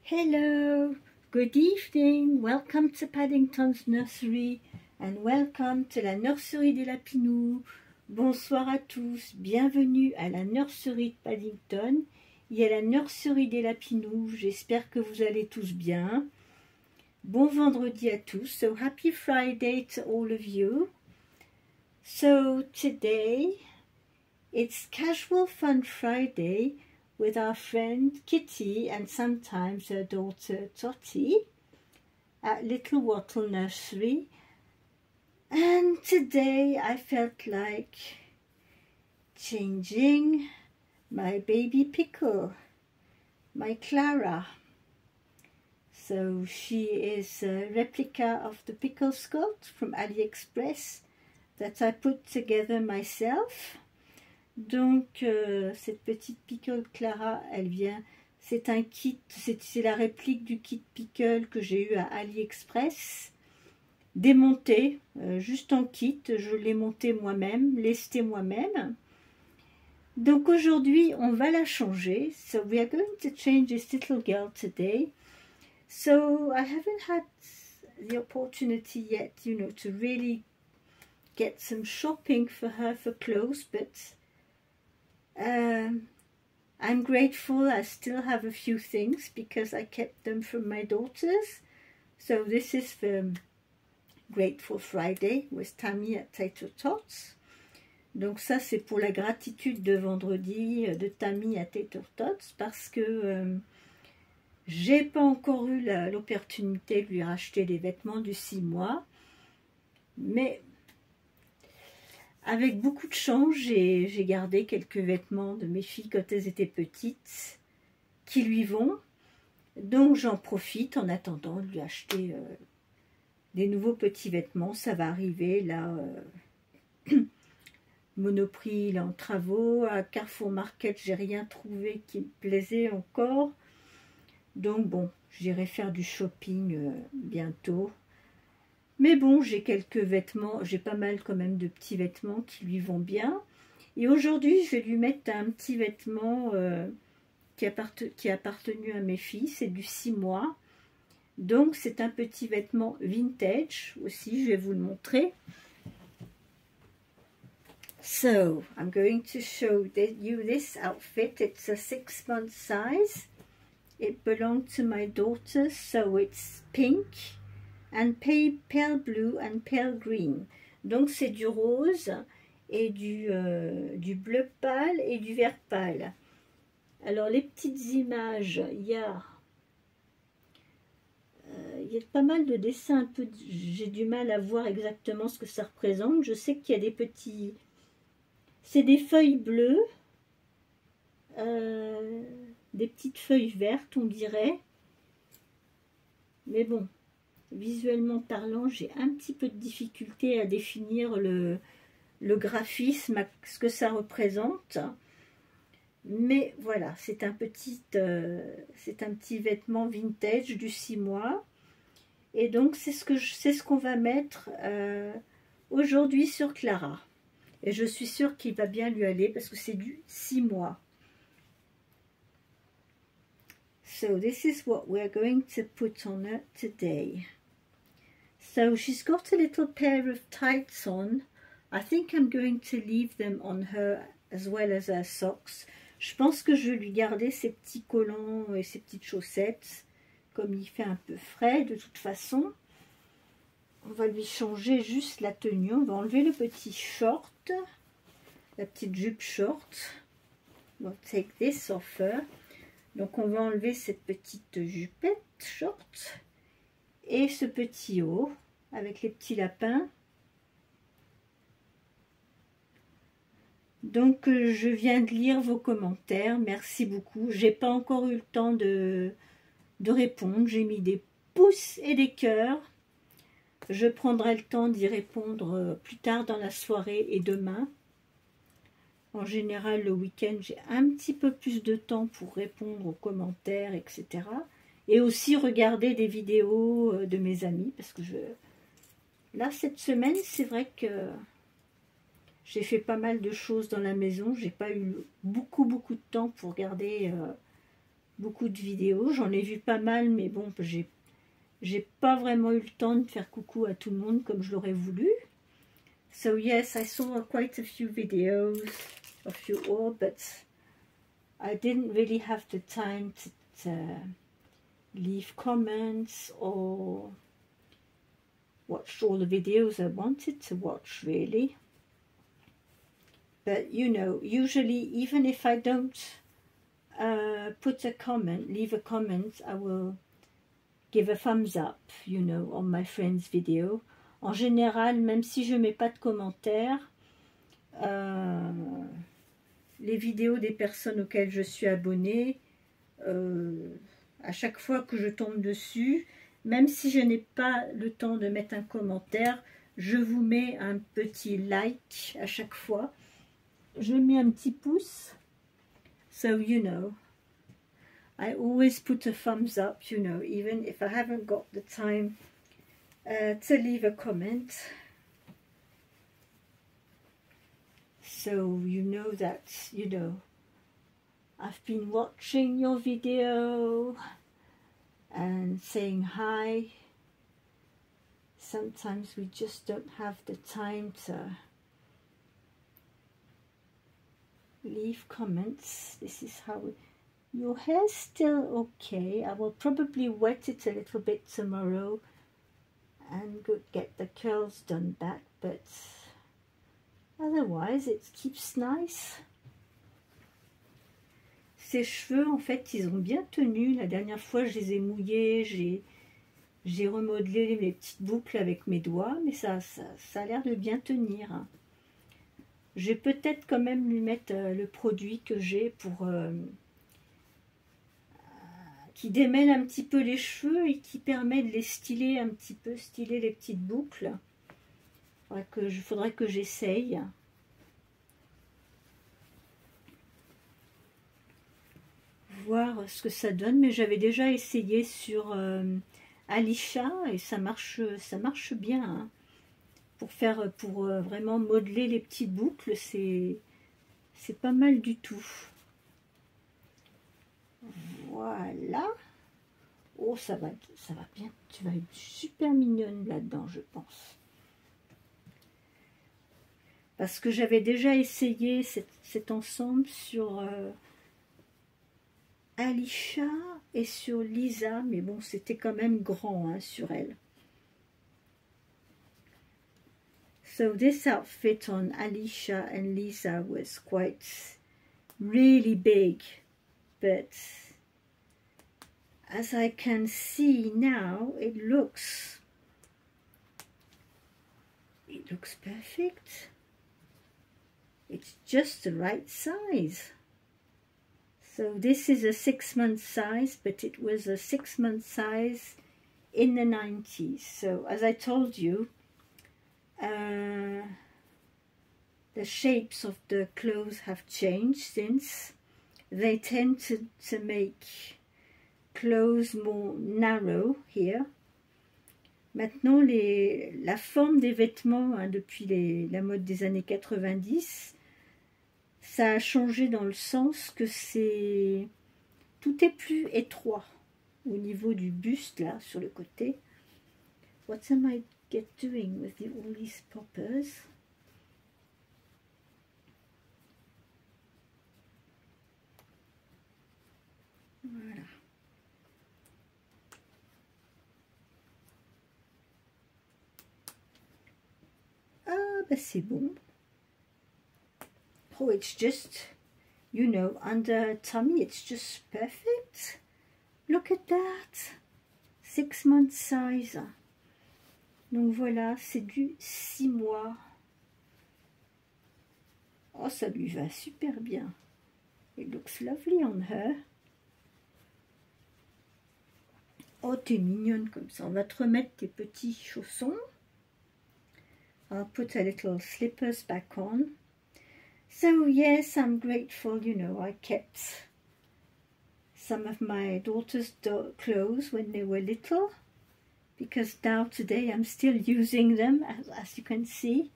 Hello, good evening, welcome to Paddington's Nursery and welcome to la nurserie des Lapinous. Bonsoir à tous, bienvenue à la nurserie de Paddington et à la nurserie des Lapinous. J'espère que vous allez tous bien. Bon vendredi à tous, so happy Friday to all of you. So today it's Casual Fun Friday with our friend Kitty and sometimes her daughter Totty at Little Wattle Nursery. And today I felt like changing my baby Pickle, my Clara. So she is a replica of the Pickle Scott from AliExpress that I put together myself. Donc cette petite Pickle Clara, elle vient, c'est un kit, c'est la réplique du kit Pickle que j'ai eu à AliExpress, démonté, juste en kit, je l'ai monté moi-même, lesté moi-même. Donc aujourd'hui on va la changer, so we are going to change this little girl today. So I haven't had the opportunity yet, you know, to really get some shopping for her for clothes, but I'm grateful I still have a few things because I kept them from my daughters. So this is for Grateful Friday with Tammy at Tater Tots. Donc ça c'est pour la gratitude de vendredi de Tammy à Tater Tots parce que j'ai pas encore eu l'opportunité de lui racheter des vêtements du 6 mois. Mais avec beaucoup de chance, j'ai gardé quelques vêtements de mes filles quand elles étaient petites qui lui vont. Donc j'en profite en attendant de lui acheter des nouveaux petits vêtements. Ça va arriver là. Monoprix, il est en travaux. À Carrefour Market, j'ai rien trouvé qui me plaisait encore. Donc bon, j'irai faire du shopping bientôt. Mais bon, j'ai quelques vêtements, j'ai pas mal quand même de petits vêtements qui lui vont bien. Et aujourd'hui, je vais lui mettre un petit vêtement qui a appartenu à mes filles, c'est du 6 mois. Donc c'est un petit vêtement vintage aussi, je vais vous le montrer. So, I'm going to show you this outfit. It's a 6-month size. It belonged to my daughter, so it's pink. And pale blue and pale green. Donc c'est du rose et du bleu pâle et du vert pâle. Alors les petites images, il y a pas mal de dessins un peu, j'ai du mal à voir exactement ce que ça représente. Je sais qu'il y a des petits, c'est des feuilles bleues, des petites feuilles vertes on dirait. Mais bon, visuellement parlant, j'ai un petit peu de difficulté à définir le graphisme, ce que ça représente. Mais voilà, c'est un petit vêtement vintage du 6 mois. Et donc, c'est ce qu'on va mettre aujourd'hui sur Clara. Et je suis sûre qu'il va bien lui aller parce que c'est du 6 mois. So, this is what we're going to put on her today. So she's got a little pair of tights on. I think I'm going to leave them on her as well as her socks. Je pense que je vais lui garder ses petits collants et ses petites chaussettes. Comme il fait un peu frais de toute façon. On va lui changer juste la tenue. On va enlever le petit short. La petite jupe short. We'll take this off her. Donc on va enlever cette petite jupette short. Et ce petit haut avec les petits lapins. Donc je viens de lire vos commentaires, merci beaucoup. J'ai pas encore eu le temps de répondre, j'ai mis des pouces et des cœurs. Je prendrai le temps d'y répondre plus tard dans la soirée et demain. En général le week-end j'ai un petit peu plus de temps pour répondre aux commentaires, etc. Et aussi regarder des vidéos de mes amis parce que là cette semaine c'est vrai que j'ai fait pas mal de choses dans la maison, j'ai pas eu beaucoup de temps pour regarder beaucoup de vidéos. J'en ai vu pas mal, mais bon, j'ai pas vraiment eu le temps de faire coucou à tout le monde comme je l'aurais voulu. So yes, I saw quite a few videos of you all, but I didn't really have the time to leave comments or watch all the videos I wanted to watch, really. But you know, usually even if I don't put a comment, leave a comment, I will give a thumbs up, you know, on my friend's video. En général, même si je mets pas de commentaires, les vidéos des personnes auxquelles je suis abonnée, à chaque fois que je tombe dessus, même si je n'ai pas le temps de mettre un commentaire, je vous mets un petit like à chaque fois. Je mets un petit pouce. So, you know, I always put a thumbs up, you know, even if I haven't got the time to leave a comment. So, you know that, you know, I've been watching your video and saying hi. Sometimes we just don't have the time to leave comments. This is how your hair's still okay. I will probably wet it a little bit tomorrow and go get the curls done back, but otherwise it keeps nice. Ces cheveux, en fait, ils ont bien tenu. La dernière fois, je les ai mouillés, j'ai remodelé mes petites boucles avec mes doigts, mais ça a l'air de bien tenir. Je vais peut-être quand même lui mettre le produit que j'ai pour qui démêle un petit peu les cheveux et qui permet de les styler un petit peu, styler les petites boucles. Faudrait que j'essaye. Voir ce que ça donne, mais j'avais déjà essayé sur Alisha et ça marche bien. Hein. Pour vraiment modeler les petites boucles, c'est pas mal du tout. Voilà. Oh, ça va bien. Tu vas être super mignonne là-dedans, je pense. Parce que j'avais déjà essayé cet ensemble sur Alisha et sur Lisa, mais bon, c'était quand même grand hein, sur elle. So this outfit on Alisha and Lisa was quite really big, but as I can see now, it looks perfect. It's just the right size. So this is a 6-month size, but it was a 6-month size in the 90s. So as I told you, the shapes of the clothes have changed since. They tend to make clothes more narrow here. Maintenant, la forme des vêtements, hein, depuis la mode des années 90, ça a changé dans le sens que tout est plus étroit au niveau du buste, là, sur le côté. What am I doing with all these poppers? Voilà. Ah, bah c'est bon. Oh, it's just, you know, under tummy, it's just perfect. Look at that. 6-month size. Donc voilà, c'est du 6 mois. Oh, ça lui va super bien. It looks lovely on her. Oh, t'es mignonne comme ça. On va te remettre tes petits chaussons. I'll put a little slippers back on. So yes, I'm grateful, you know, I kept some of my daughter's clothes when they were little, because now today I'm still using them, as you can see.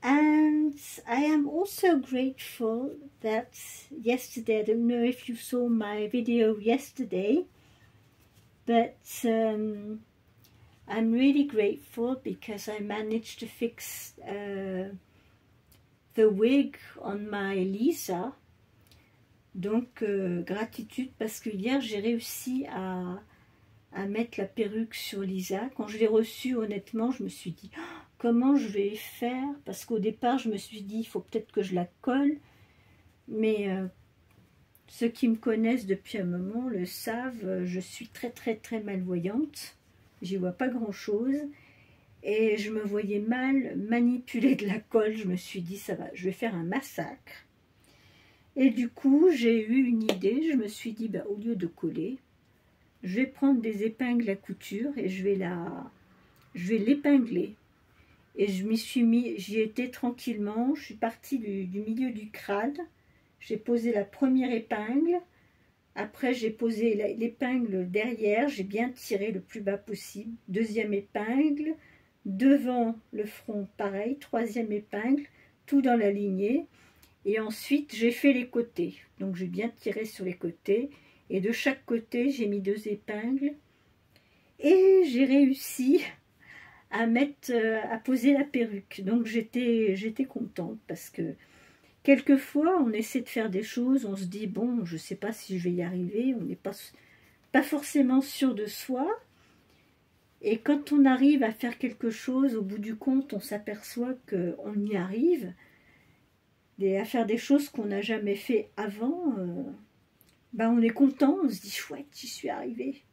And And I am also grateful that yesterday, I don't know if you saw my video yesterday, but I'm really grateful because I managed to fix the wig on my Lisa. Donc gratitude, parce que hier j'ai réussi à mettre la perruque sur Lisa. Quand je l'ai reçue, honnêtement, je me suis dit comment je vais faire, parce qu'au départ je me suis dit il faut peut-être que je la colle, mais ceux qui me connaissent depuis un moment le savent, je suis très malvoyante, j'y vois pas grand chose et je me voyais mal manipuler de la colle. Je me suis dit ça va, je vais faire un massacre. Et du coup j'ai eu une idée, je me suis dit bah, au lieu de coller, je vais prendre des épingles à couture et je vais l'épingler. Et je m'y suis mis, j'y étais tranquillement, je suis partie du milieu du crâne, j'ai posé la première épingle, après j'ai posé l'épingle derrière, j'ai bien tiré le plus bas possible, deuxième épingle, devant le front pareil, troisième épingle, tout dans la lignée, et ensuite j'ai fait les côtés, donc j'ai bien tiré sur les côtés, et de chaque côté j'ai mis 2 épingles, et j'ai réussi à poser la perruque. Donc j'étais contente parce que quelquefois on essaie de faire des choses, on se dit bon je sais pas si je vais y arriver, on n'est pas forcément sûr de soi, et quand on arrive à faire quelque chose, au bout du compte on s'aperçoit qu'on y arrive, et à faire des choses qu'on n'a jamais fait avant, ben on est content, on se dit chouette, j'y suis arrivée.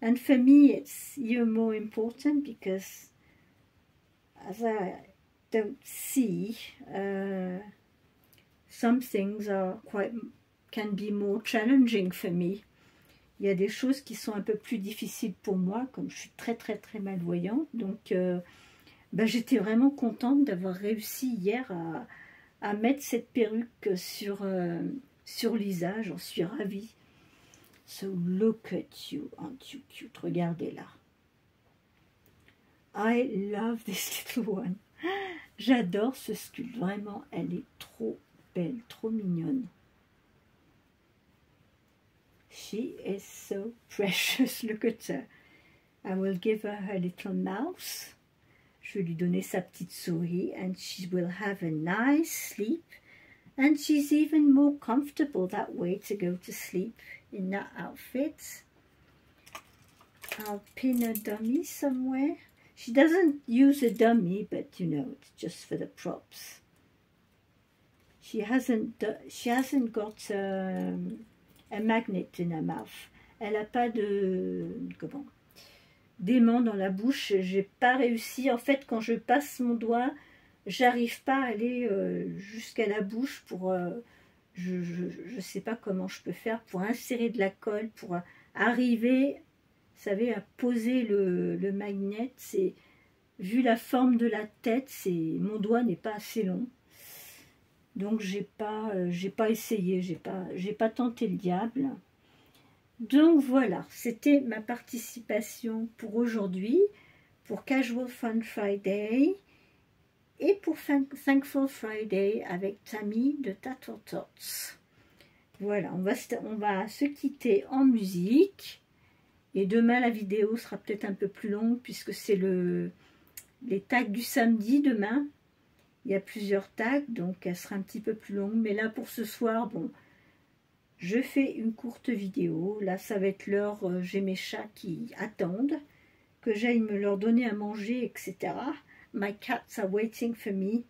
And for me it's even more important because as I don't see, some things can be more challenging for me. Il y a des choses qui sont un peu plus difficiles pour moi, comme je suis très malvoyante. Donc, ben, j'étais vraiment contente d'avoir réussi hier à mettre cette perruque sur Lisa. J'en suis ravie. So look at you, aren't you cute? Regardez là. I love this little one. J'adore ce sculpte, vraiment, elle est trop belle, trop mignonne. She is so precious, look at her. I will give her her little mouse. Je vais lui donner sa petite souris and she will have a nice sleep. And she's even more comfortable that way to go to sleep in that outfit. I'll pin a dummy somewhere. She doesn't use a dummy, but you know, it's just for the props. She hasn't got a magnet in her mouth. Elle n'a pas d'aimant dans la bouche. J'ai pas réussi. En fait, quand je passe mon doigt, j'arrive pas à aller jusqu'à la bouche pour. Je sais pas comment je peux faire pour insérer de la colle, pour arriver. Vous savez, à poser le magnet, c'est vu la forme de la tête, mon doigt n'est pas assez long, donc j'ai pas essayé, j'ai pas tenté le diable. Donc voilà, c'était ma participation pour aujourd'hui, pour Casual Fun Friday et pour Thankful Friday avec Tammy de Tattle Tots. Voilà, on va se quitter en musique. Et demain, la vidéo sera peut-être un peu plus longue puisque c'est les tags du samedi demain. Il y a plusieurs tags, donc elle sera un petit peu plus longue. Mais là, pour ce soir, bon, je fais une courte vidéo. Là, ça va être l'heure, j'ai mes chats qui attendent que j'aille me leur donner à manger, etc. My cats are waiting for me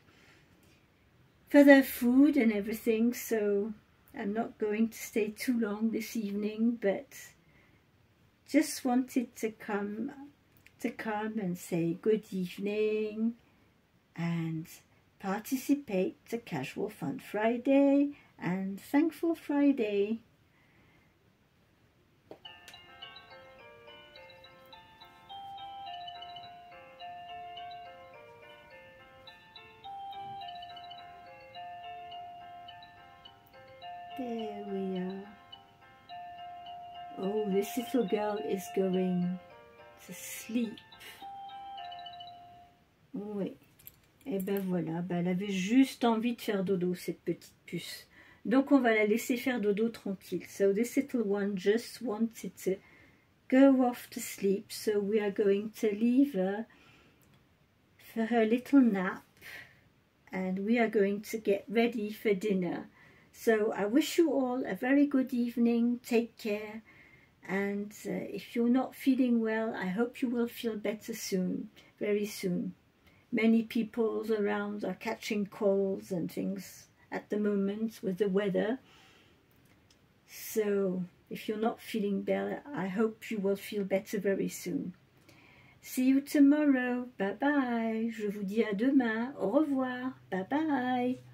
for their food and everything. So, I'm not going to stay too long this evening, but just wanted to come and say good evening and participate to Casual Fun Friday and Thankful Friday. There we are. Oh, this little girl is going to sleep. Oui, Et ben voilà, ben elle avait juste envie de faire dodo, cette petite puce. Donc on va la laisser faire dodo tranquille. So this little one just wanted to go off to sleep. So we are going to leave her for her little nap. And we are going to get ready for dinner. So I wish you all a very good evening. Take care. And if you're not feeling well, I hope you will feel better soon, very soon. Many people around are catching colds and things at the moment with the weather. So if you're not feeling better, I hope you will feel better very soon. See you tomorrow. Bye bye. Je vous dis à demain. Au revoir. Bye bye.